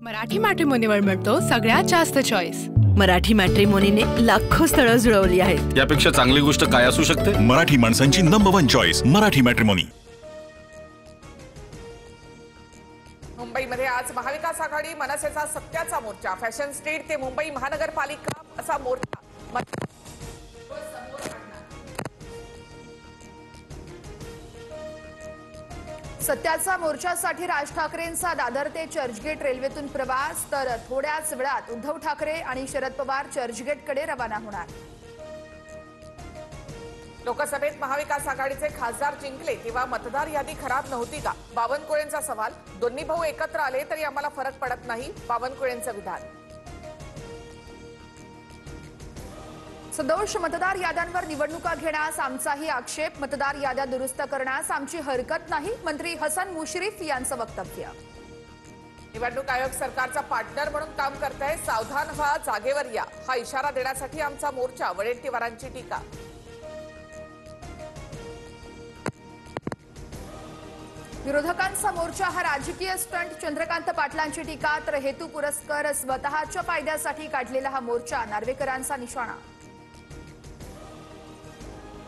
मराठी मॅट्रिमोनीवर मिळतो सगळ्यात जास्त चॉईस। मराठी मॅट्रिमोनीने लाखो स्थळं जुळवली आहेत। यापेक्षा चांगली गोष्ट काय असू शकते? मराठी माणसांची नंबर 1 चॉईस मराठी मॅट्रिमोनी। मुंबईमध्ये आज महाविकास आघाडी मनसेचा सत्याचा मोर्चा। फॅशन स्ट्रीट ते मुंबई महानगरपालिका असा मोर्चा सत्याचा मोर्चासाठी राज ठाकरेंचा दादर ते चर्चगेट रेल्वेतून प्रवास, तर थोड्याच वेळात उद्धव ठाकरे आणि शरद पवार चर्चगेटकडे रवाना होणार। लोकसभेत महाविकास आघाडीचे खासदार जिंकले तेव्हा मतदार यादी खराब नव्हती का? बावनकुळेंचा सवाल। दोन्ही भाऊ एकत्र आले तरी आम्हाला फरक पडत नाही, बावनकुळेंचं विधान। सदोष मतदार याद्यांवर निवडणुका घेण्यास आमचाही आक्षेप, मतदार याद्या दुरुस्त करण्यास आमची हरकत नाही, मंत्री हसन मुश्रीफ यांचं वक्तव्य। निवडणूक आयोग सरकारचा पार्टनर म्हणून काम करत आहे, सावधान व्हा, जागेवर या, हा इशारा देण्यासाठी आमचा मोर्चा, वडेट्टीवारांची टीका। विरोधकांचा मोर्चा हा राजकीय स्टंट, चंद्रकांत पाटलांची टीका, तर हेतू पुरस्कर स्वतःच्या फायद्यासाठी काढलेला हा मोर्चा, नार्वेकरांचा निशाणा।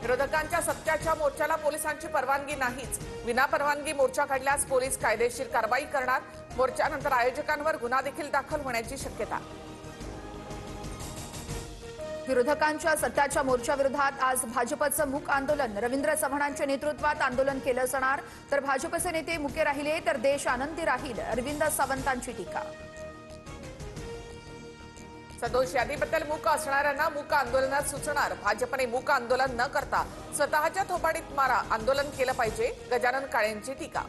विरोधकांच्या सत्याच्या मोर्चाला पोलिसांची परवानगी नाहीच, विनापरवानगी मोर्चा काढल्यास पोलीस कायदेशीर कारवाई करणार, मोर्चानंतर आयोजकांवर गुन्हा देखील दाखल होण्याची शक्यता। विरोधकांच्या सत्याच्या मोर्चाविरोधात आज भाजपचं मूक आंदोलन, रवींद्र चव्हाणांच्या नेतृत्वात आंदोलन केलं जाणार, तर भाजपचे नेते मुके राहिले तर देश आनंदी राहील, अरविंद सावंतांची टीका। सदोष यादीबद्दल मूक असणाऱ्यांना मूक आंदोलनात सुचणार, भाजपने मूक आंदोलन न करता स्वतःच्या थोबाडीत मारा आंदोलन केलं पाहिजे, गजानन काळेंची टीका।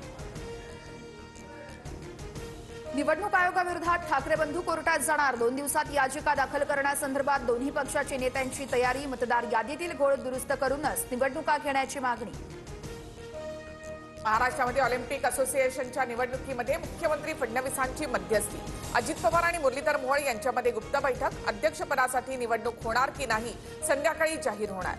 निवडणूक आयोगाविरोधात ठाकरे बंधू कोर्टात जाणार, 2 दिवसात याचिका दाखल करण्यासंदर्भात दोन्ही पक्षाच्या नेत्यांची तयारी, मतदार यादीतील घोळ दुरुस्त करूनच निवडणुका घेण्याची मागणी। महाराष्ट्रामध्ये ऑलिम्पिक असोसिएशनच्या निवडणुकीमध्ये मुख्यमंत्री फडणवीसांची मध्यस्थी, अजित पवार आणि मुरलीधर मोहोळ यांच्यामध्ये गुप्त बैठक, अध्यक्षपदासाठी निवडणूक होणार की नाही संध्याकाळी जाहीर होणार।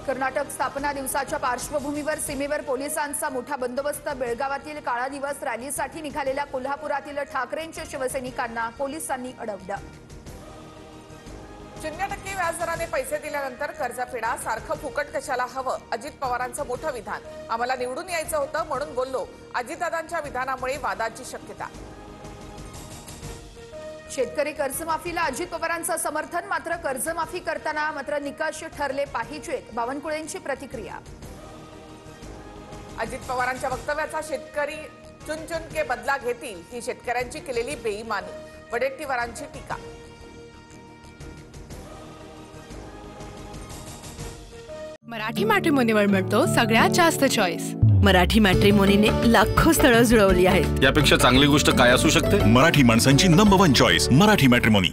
कर्नाटक स्थापना दिवसाच्या पार्श्वभूमीवर सीमेवर पोलिसांचा मोठा बंदोबस्त, बेळगावातील काळा दिवस रॅलीसाठी निघालेल्या कोल्हापुरातील ठाकरेंच्या शिवसैनिकांना पोलिसांनी अडवलं। 0% व्याजदराने पैसे दिल्यानंतर कर्जफेडा, सारखं फुकट कशाला हवं, अजित पवारांचं मोठं विधान, आम्हाला निवडून यायचं होतं म्हणून बोललो, अजितदादांच्या विधानामुळे वादाची शक्यता। शेतकरी कर्जमाफीला अजित पवारांचं समर्थन, मात्र कर्जमाफी करताना निकष ठरले पाहिजेत, बावनकुळेंची प्रतिक्रिया। अजित पवारांच्या वक्तव्याचा शेतकरी चुन के बदला घेतील, ही शेतकऱ्यांची केलेली बेईमानी, वडेट्टीवारांची टीका। मराठी मॅट्रिमोनीवर मिळतो सगळ्यात जास्त चॉईस। मराठी मॅट्रिमोनीने लाखो स्थळं जुळवली आहेत। यापेक्षा चांगली गोष्ट काय असू शकते? मराठी माणसांची नंबर 1 चॉईस मराठी मॅट्रिमोनी।